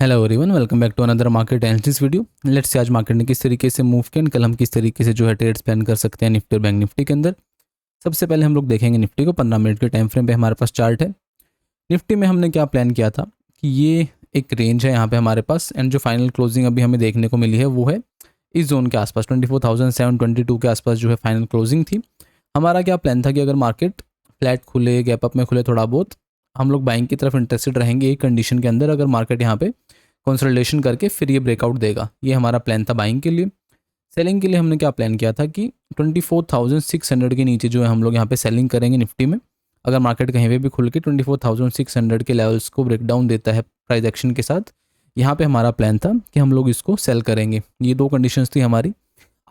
Hello everyone, welcome back to another market analysis video. Let's say आज market ने किस तरीके से मूव किया, कल हम किस तरीके से जो है ट्रेड्स प्लान कर सकते हैं निफ्टी और बैंक निफ्टी के अंदर। सबसे पहले हम लोग देखेंगे निफ्टी को। 15 मिनट के टाइम फ्रेम पे हमारे पास चार्ट है। निफ्टी में हमने क्या प्लान किया था कि ये एक रेंज है यहाँ पे हमारे पास, एंड जो फाइनल क्लोजिंग अभी हमें देखने को मिली है वो है इस जोन के आसपास 24,722 के आसपास जो है फाइनल क्लोजिंग थी। हमारा क्या प्लान था कि अगर मार्केट फ्लैट खुले, गैप अप में खुले, थोड़ा बहुत हम लोग बाइंग की तरफ इंटरेस्टेड रहेंगे एक कंडीशन के अंदर, अगर मार्केट यहाँ पे कंसोलिडेशन करके फिर ये ब्रेकआउट देगा। ये हमारा प्लान था बाइंग के लिए। सेलिंग के लिए हमने क्या प्लान किया था कि 24,600 के नीचे जो है हम लोग यहाँ पे सेलिंग करेंगे निफ्टी में। अगर मार्केट कहीं पे भी खुल के 24,600 के लेवल्स को ब्रेक डाउन देता है प्राइस एक्शन के साथ, यहाँ पे हमारा प्लान था कि हम लोग इसको सेल करेंगे। ये दो कंडीशंस थी हमारी।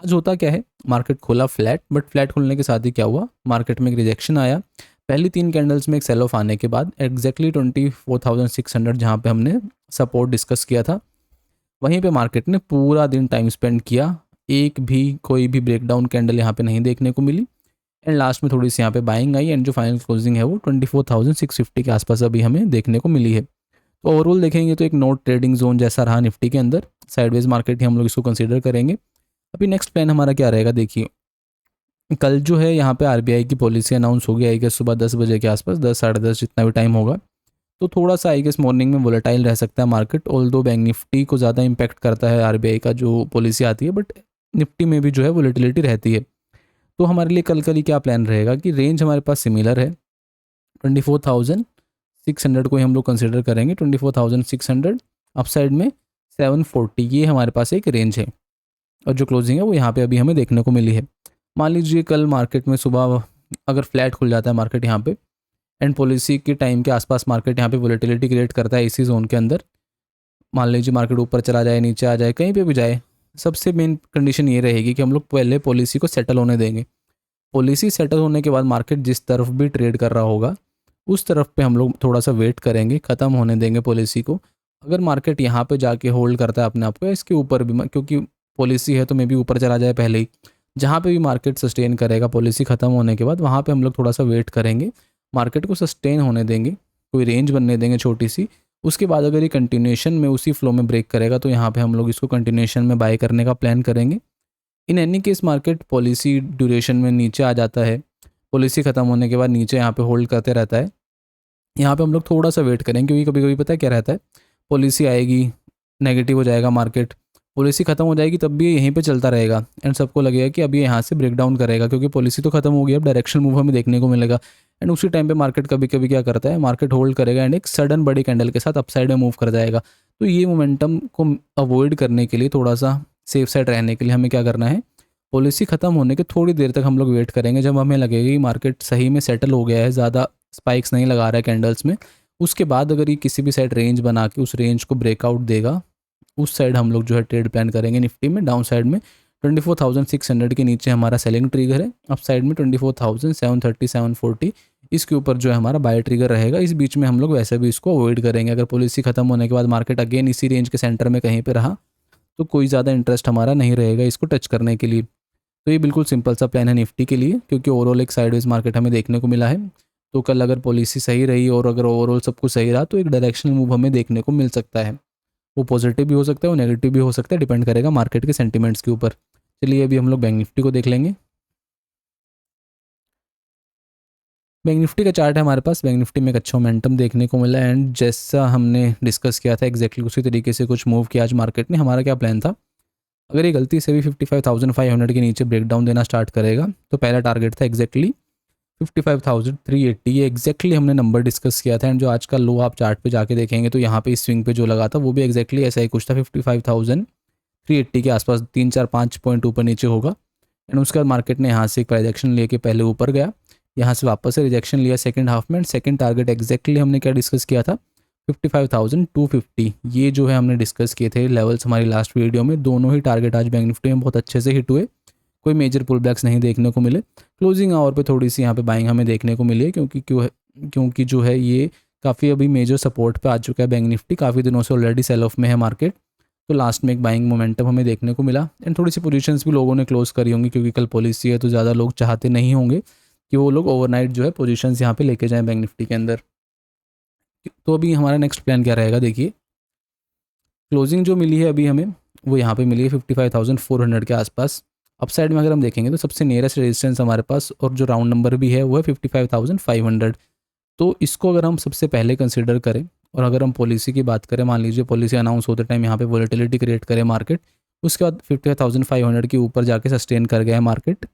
आज होता क्या है, मार्केट खुला फ्लैट, बट फ्लैट खुलने के साथ ही क्या हुआ, मार्केट में एक रिजेक्शन आया। पहली 3 कैंडल्स में एक सेल ऑफ आने के बाद एग्जैक्टली 24,600 जहाँ पे हमने सपोर्ट डिस्कस किया था, वहीं पे मार्केट ने पूरा दिन टाइम स्पेंड किया। एक भी कोई भी ब्रेकडाउन कैंडल यहाँ पे नहीं देखने को मिली, एंड लास्ट में थोड़ी सी यहाँ पे बाइंग आई, एंड जो फाइनल क्लोजिंग है वो 24,650 के आसपास अभी हमें देखने को मिली है। तो ओवरऑल देखेंगे तो एक नोट ट्रेडिंग जोन जैसा रहा निफ्टी के अंदर। साइडवेज मार्केट ही हम लोग इसको कंसिडर करेंगे। अभी नेक्स्ट प्लान हमारा क्या रहेगा, देखिए कल जो है यहाँ पे आरबीआई की पॉलिसी अनाउंस होगी आई गेस सुबह 10 बजे के आसपास, 10 साढ़े 10 जितना भी टाइम होगा। तो थोड़ा सा आई गेस मॉर्निंग में वोलेटाइल रह सकता है मार्केट, ऑल दो बैंक निफ्टी को ज़्यादा इंपैक्ट करता है आरबीआई का जो पॉलिसी आती है, बट निफ्टी में भी जो है वोलेटिलिटी रहती है। तो हमारे लिए कल कल ही क्या प्लान रहेगा कि रेंज हमारे पास सिमिलर है, 24,600 को ही हम लोग कंसिडर करेंगे। 24,600 अपसाइड में 740, ये हमारे पास एक रेंज है, और जो क्लोजिंग है वो यहाँ पे अभी हमें देखने को मिली है। मान लीजिए कल मार्केट में सुबह अगर फ्लैट खुल जाता है मार्केट यहाँ पे, एंड पॉलिसी के टाइम के आसपास मार्केट यहाँ पे वोलेटिलिटी क्रिएट करता है इसी जोन के अंदर, मान लीजिए मार्केट ऊपर चला जाए, नीचे आ जाए, कहीं पे भी जाए, सबसे मेन कंडीशन ये रहेगी कि हम लोग पहले पॉलिसी को सेटल होने देंगे। पॉलिसी सेटल होने के बाद मार्केट जिस तरफ भी ट्रेड कर रहा होगा उस तरफ पे हम लोग थोड़ा सा वेट करेंगे, ख़त्म होने देंगे पॉलिसी को। अगर मार्केट यहाँ पे जाके होल्ड करता है अपने आप को, इसके ऊपर भी, क्योंकि पॉलिसी है तो मे भी ऊपर चला जाए पहले ही, जहाँ पे भी मार्केट सस्टेन करेगा पॉलिसी ख़त्म होने के बाद, वहाँ पे हम लोग थोड़ा सा वेट करेंगे, मार्केट को सस्टेन होने देंगे, कोई रेंज बनने देंगे छोटी सी। उसके बाद अगर ये कंटिन्यूएशन में उसी फ्लो में ब्रेक करेगा तो यहाँ पे हम लोग इसको कंटिन्यूएशन में बाय करने का प्लान करेंगे। In any case market policy duration में नीचे आ जाता है, पॉलिसी ख़त्म होने के बाद नीचे यहाँ पे होल्ड करते रहता है, यहाँ पे हम लोग थोड़ा सा वेट करेंगे, क्योंकि कभी कभी पता है क्या रहता है, पॉलिसी आएगी, नेगेटिव हो जाएगा मार्केट, पॉलिसी खत्म हो जाएगी, तब भी यहीं पे चलता रहेगा, एंड सबको लगेगा कि अभी यहाँ से ब्रेक डाउन करेगा क्योंकि पॉलिसी तो खत्म हो गई, अब डायरेक्शनल मूव हमें देखने को मिलेगा। एंड उसी टाइम पे मार्केट कभी कभी क्या करता है, मार्केट होल्ड करेगा एंड एक सडन बड़ी कैंडल के साथ अपसाइड में मूव कर जाएगा। तो ये मोमेंटम को अवॉइड करने के लिए, थोड़ा सा सेफ साइड रहने के लिए हमें क्या करना है, पॉलिसी खत्म होने के थोड़ी देर तक हम लोग वेट करेंगे, जब हमें लगेगा कि मार्केट सही में सेटल हो गया है, ज़्यादा स्पाइक्स नहीं लगा रहा है कैंडल्स में। उसके बाद अगर ये किसी भी साइड रेंज बना के उस रेंज को ब्रेकआउट देगा, उस साइड हम लोग जो है ट्रेड प्लान करेंगे निफ्टी में। डाउन साइड में 24,600 के नीचे हमारा सेलिंग ट्रिगर है, अप साइड में 24,730 740 इसके ऊपर जो है हमारा बाय ट्रिगर रहेगा। इस बीच में हम लोग वैसे भी इसको अवॉइड करेंगे। अगर पॉलिसी खत्म होने के बाद मार्केट अगेन इसी रेंज के सेंटर में कहीं पे रहा तो कोई ज़्यादा इंटरेस्ट हमारा नहीं रहेगा इसको टच करने के लिए। तो ये बिल्कुल सिंपल सा प्लान है निफ्टी के लिए, क्योंकि ओवरऑल एक साइडवेज मार्केट हमें देखने को मिला है। तो कल अगर पॉलिसी सही रही और अगर ओवरऑल सब कुछ सही रहा तो एक डायरेक्शनल मूव हमें देखने को मिल सकता है। वो पॉजिटिव भी हो सकता है, वो नेगेटिव भी हो सकता है, डिपेंड करेगा मार्केट के सेंटीमेंट्स के ऊपर। चलिए अभी हम लोग बैंक निफ्टी को देख लेंगे। बैंक निफ्टी का चार्ट है हमारे पास। बैंक निफ्टी में एक अच्छा मोमेंटम देखने को मिला, एंड जैसा हमने डिस्कस किया था एग्जैक्टली उसी तरीके से कुछ मूव किया आज मार्केट ने। हमारा क्या प्लान था, अगर ये गलती से भी 55,500 के नीचे ब्रेकडाउन देना स्टार्ट करेगा तो पहला टारगेट था एग्जैक्टली 55,380। ये एग्जैक्टली हमने नंबर डिस्कस किया था, एंड जो आज का लो आप चार्ट पे जाके देखेंगे तो यहाँ पे इस स्विंग पे जो लगा था वो भी एग्जैक्टली ऐसा ही कुछ था, 55,380 के आसपास, 3-4-5 पॉइंट ऊपर नीचे होगा। एंड उसके बाद मार्केट ने यहाँ से एक प्राइजेक्शन लेके पहले ऊपर गया, यहाँ से वापस से रिजेक्शन लिया सेकंड हाफ में। सेकंड टारगेट एग्जैक्टली हमने क्या डिस्कस किया था, 55,250। ये जो है हमने डिस्कस किए थे लेवल्स हमारी लास्ट वीडियो में। दोनों ही टारगेट आज बैंक निफ्टी में बहुत अच्छे से हिट हुए, कोई मेजर पुल बैक्स नहीं देखने को मिले। क्लोजिंग आवर पे थोड़ी सी यहाँ पे बाइंग हमें देखने को मिली है, क्योंकि जो है ये काफ़ी अभी मेजर सपोर्ट पे आ चुका है बैंक निफ्टी, काफ़ी दिनों से ऑलरेडी सेल ऑफ में है मार्केट। तो लास्ट में एक बाइंग मोमेंटम हमें देखने को मिला, एंड थोड़ी सी पोजीशंस भी लोगों ने क्लोज करी होंगी, क्योंकि कल पॉलिसी है तो ज़्यादा लोग चाहते नहीं होंगे कि वो लोग ओवरनाइट जो है पोजीशंस यहाँ पे लेके जाएं बैंक निफ्टी के अंदर। तो अभी हमारा नेक्स्ट प्लान क्या रहेगा, देखिए क्लोजिंग जो मिली है अभी हमें वो यहाँ पे मिली है 55,400 के आसपास। अपसाइड में अगर हम देखेंगे तो सबसे नियरेस्ट रेजिस्टेंस हमारे पास और जो राउंड नंबर भी है वो है 55,500। तो इसको अगर हम सबसे पहले कंसिडर करें और अगर हम पॉलिसी की बात करें, मान लीजिए पॉलिसी अनाउंस होते टाइम यहाँ पे वॉलेटिलिटी क्रिएट करे मार्केट, उसके बाद 55,500 के ऊपर जाके सस्टेन कर गया है मार्केट,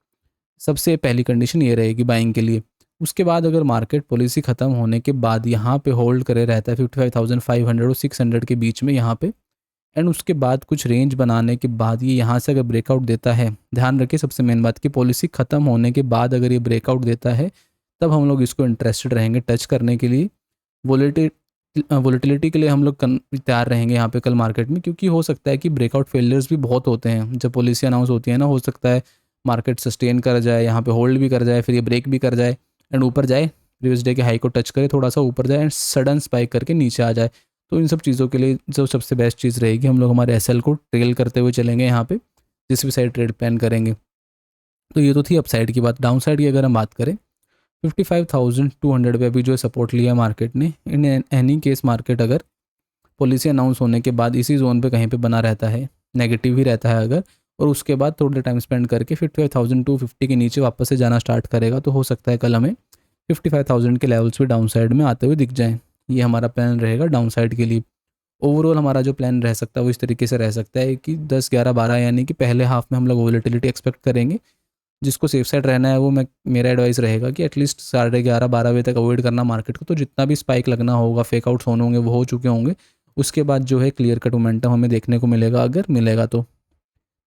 सबसे पहली कंडीशन ये रहेगी बाइंग के लिए। उसके बाद अगर मार्केट पॉलिसी ख़त्म होने के बाद यहाँ पे होल्ड करे रहता है 55,500 और 600 के बीच में यहाँ पे, एंड उसके बाद कुछ रेंज बनाने के बाद ये यहाँ से अगर ब्रेकआउट देता है, ध्यान रखिए सबसे मेन बात कि पॉलिसी ख़त्म होने के बाद अगर ये ब्रेकआउट देता है तब हम लोग इसको इंटरेस्टेड रहेंगे टच करने के लिए। वोलेटिलिटी के लिए हम लोग तैयार रहेंगे यहाँ पे कल मार्केट में, क्योंकि हो सकता है कि ब्रेकआउट फेलियर्स भी बहुत होते हैं जब पॉलिसी अनाउंस होती है ना। हो सकता है मार्केट सस्टेन कर जाए, यहाँ पे होल्ड भी कर जाए, फिर ये ब्रेक भी कर जाए एंड ऊपर जाए, प्रीवियस डे के हाई को टच करे, थोड़ा सा ऊपर जाए एंड सडन स्पाइक करके नीचे आ जाए। तो इन सब चीज़ों के लिए जो सबसे बेस्ट चीज़ रहेगी, हम लोग हमारे एसएल को ट्रेल करते हुए चलेंगे यहाँ पे जिस भी साइड ट्रेड प्लान करेंगे। तो ये तो थी अपसाइड की बात। डाउन साइड की अगर हम बात करें 55,200 पे अभी जो सपोर्ट लिया मार्केट ने, इन एनी केस मार्केट अगर पॉलिसी अनाउंस होने के बाद इसी जोन पे कहीं पे बना रहता है, नेगेटिव ही रहता है अगर, और उसके बाद थोड़ा टाइम स्पेंड करके 55,250 के नीचे वापस से जाना स्टार्ट करेगा, तो हो सकता है कल हमें 55,000 के लेवल्स भी डाउन साइड में आते हुए दिख जाएँ। ये हमारा प्लान रहेगा डाउन साइड के लिए। ओवरऑल हमारा जो प्लान रह सकता है वो इस तरीके से रह सकता है कि 10, 11, 12 यानी कि पहले हाफ में हम लोग वोलेटिलिटी एक्सपेक्ट करेंगे। जिसको सेफ साइड रहना है वो मेरा एडवाइस रहेगा कि एटलीस्ट 11:30, 12 बजे तक अवॉइड करना मार्केट को। तो जितना भी स्पाइक लगना होगा, फेक आउट्स होने होंगे, वो हो चुके होंगे। उसके बाद जो है क्लियर कट मोमेंटम हमें देखने को मिलेगा अगर मिलेगा तो।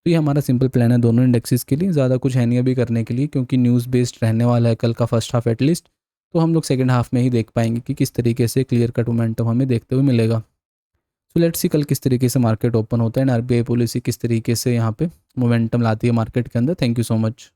ये हमारा सिंपल प्लान है दोनों इंडेक्सेस के लिए। ज़्यादा कुछ है नहीं अभी करने के लिए, क्योंकि न्यूज़ बेस्ड रहने वाला है कल का फर्स्ट हाफ एटलीस्ट। तो हम लोग सेकंड हाफ में ही देख पाएंगे कि किस तरीके से क्लियर कट मोमेंटम हमें देखते हुए मिलेगा। तो लेट्स सी कल किस तरीके से मार्केट ओपन होता है एंड आरबीआई पॉलिसी किस तरीके से यहाँ पे मोमेंटम लाती है मार्केट के अंदर। Thank you so much.